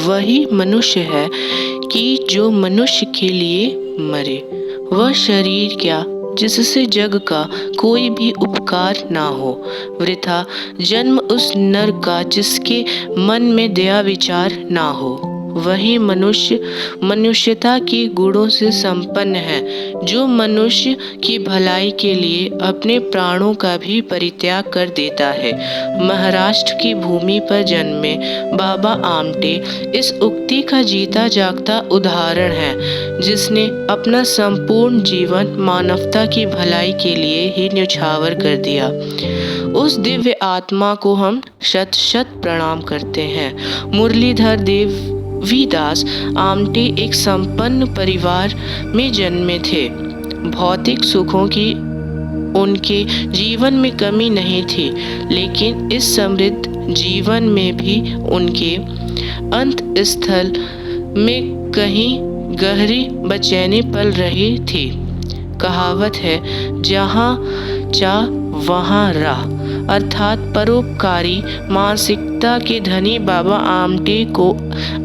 वही मनुष्य है कि जो मनुष्य के लिए मरे। वह शरीर क्या जिससे जग का कोई भी उपकार ना हो। वृथा जन्म उस नर का जिसके मन में दया विचार ना हो। वही मनुष्य मनुष्यता के गुणों से संपन्न है, जो मनुष्य की भलाई के लिए अपने प्राणों का भी परित्याग कर देता है। महाराष्ट्र की भूमि पर जन्मे बाबा आमटे इस उक्ति का जीता जागता उदाहरण है, जिसने अपना संपूर्ण जीवन मानवता की भलाई के लिए ही न्यौछावर कर दिया। उस दिव्य आत्मा को हम शत शत प्रणाम करते हैं। मुरलीधर देवीदास आमटे एक संपन्न परिवार में जन्मे थे। भौतिक सुखों की उनके जीवन में कमी नहीं थी, लेकिन इस समृद्ध जीवन में भी उनके अंत स्थल में कहीं गहरी बेचैनी पल रही थी। कहावत है, जहाँ चाह वहाँ राह, अर्थात परोपकारी मानसिकता के धनी बाबा आमटे को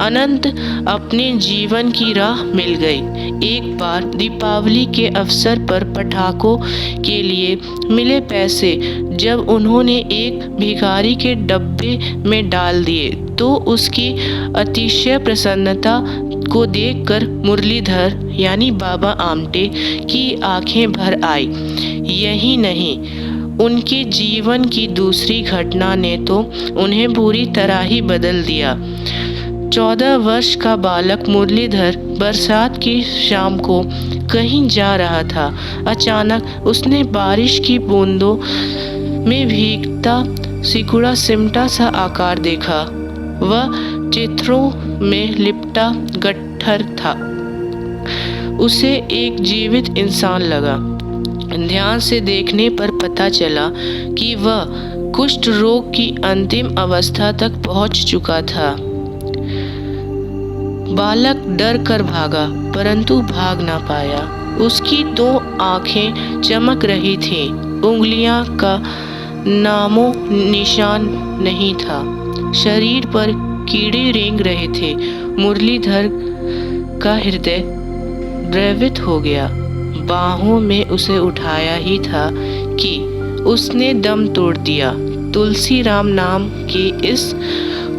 अनंत अपने जीवन की राह मिल गई। एक बार दीपावली के अवसर पर पटाखों के लिए मिले पैसे जब उन्होंने एक भिखारी के डब्बे में डाल दिए तो उसकी अतिशय प्रसन्नता को देखकर मुरलीधर यानी बाबा आमटे की आंखें भर आई। यही नहीं, उनके जीवन की दूसरी घटना ने तो उन्हें पूरी तरह ही बदल दिया। 14 वर्ष का बालक मुरलीधर बरसात की शाम को कहीं जा रहा था। अचानक उसने बारिश की बूंदों में भीगता सिकुड़ा सिमटा सा आकार देखा। वह चित्रों में लिपटा गट्ठर था। उसे एक जीवित इंसान लगा। ध्यान से देखने पर पता चला कि वह कुष्ठ रोग की अंतिम अवस्था तक पहुंच चुका था। बालक डर कर भागा, परंतु भाग ना पाया। उसकी 2 आंखें चमक रही थीं, उंगलियां का नामो निशान नहीं था। शरीर पर कीड़े रेंग रहे थे। मुरलीधर का हृदय द्रवित हो गया। बाहों में उसे उठाया ही था कि उसने दम तोड़ दिया। तुलसीराम नाम की इस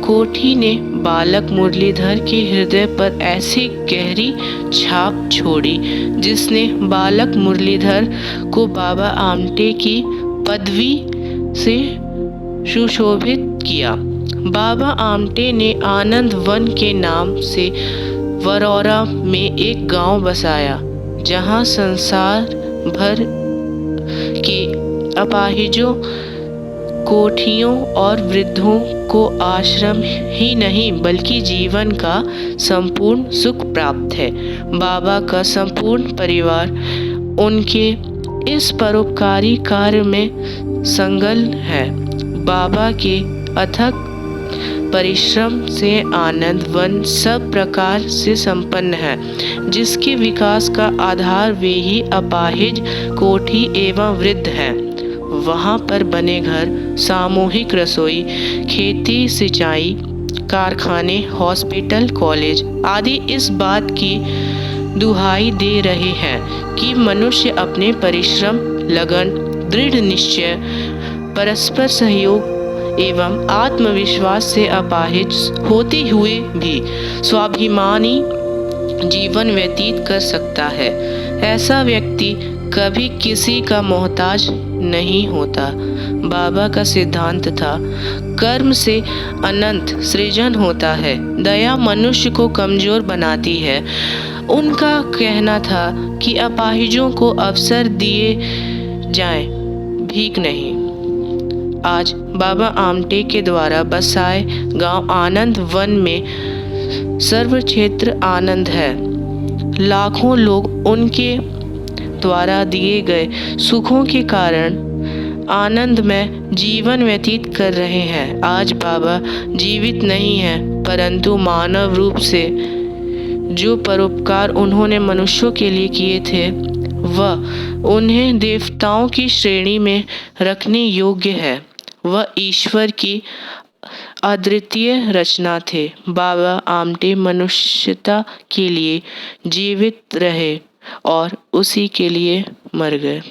कोठी ने बालक मुरलीधर के हृदय पर ऐसी गहरी छाप छोड़ी, जिसने बालक मुरलीधर को बाबा आमटे की पदवी से सुशोभित किया। बाबा आमटे ने आनंद वन के नाम से वरोरा में एक गांव बसाया, जहां संसार भर के अपाहिजों, कोठियों और वृद्धों को आश्रम ही नहीं बल्कि जीवन का संपूर्ण सुख प्राप्त है। बाबा का संपूर्ण परिवार उनके इस परोपकारी कार्य में संलग्न है। बाबा के अथक परिश्रम से आनंद वन सब प्रकार से संपन्न है, जिसके विकास का आधार वे ही अपाहिज, कोठी एवं वृद्ध हैं। वहाँ पर बने घर, सामूहिक रसोई, खेती, सिंचाई, कारखाने, हॉस्पिटल, कॉलेज आदि इस बात की दुहाई दे रहे हैं कि मनुष्य अपने परिश्रम, लगन, दृढ़ निश्चय, परस्पर सहयोग एवं आत्मविश्वास से अपाहिज होते हुए भी स्वाभिमानी जीवन व्यतीत कर सकता है। ऐसा व्यक्ति कभी किसी का मोहताज नहीं होता। बाबा का सिद्धांत था, कर्म से अनंत सृजन होता है। दया मनुष्य को कमजोर बनाती है। उनका कहना था कि अपाहिजों को अवसर दिए जाएं, भीख नहीं। आज बाबा आमटे के द्वारा बसाए गांव आनंद वन में सर्व क्षेत्र आनंद है। लाखों लोग उनके द्वारा दिए गए सुखों के कारण आनंद में जीवन व्यतीत कर रहे हैं। आज बाबा जीवित नहीं हैं, परंतु मानव रूप से जो परोपकार उन्होंने मनुष्यों के लिए किए थे, वह उन्हें देवताओं की श्रेणी में रखने योग्य है। वह ईश्वर की अद्वितीय रचना थे। बाबा आमटे मनुष्यता के लिए जीवित रहे और उसी के लिए मर गए।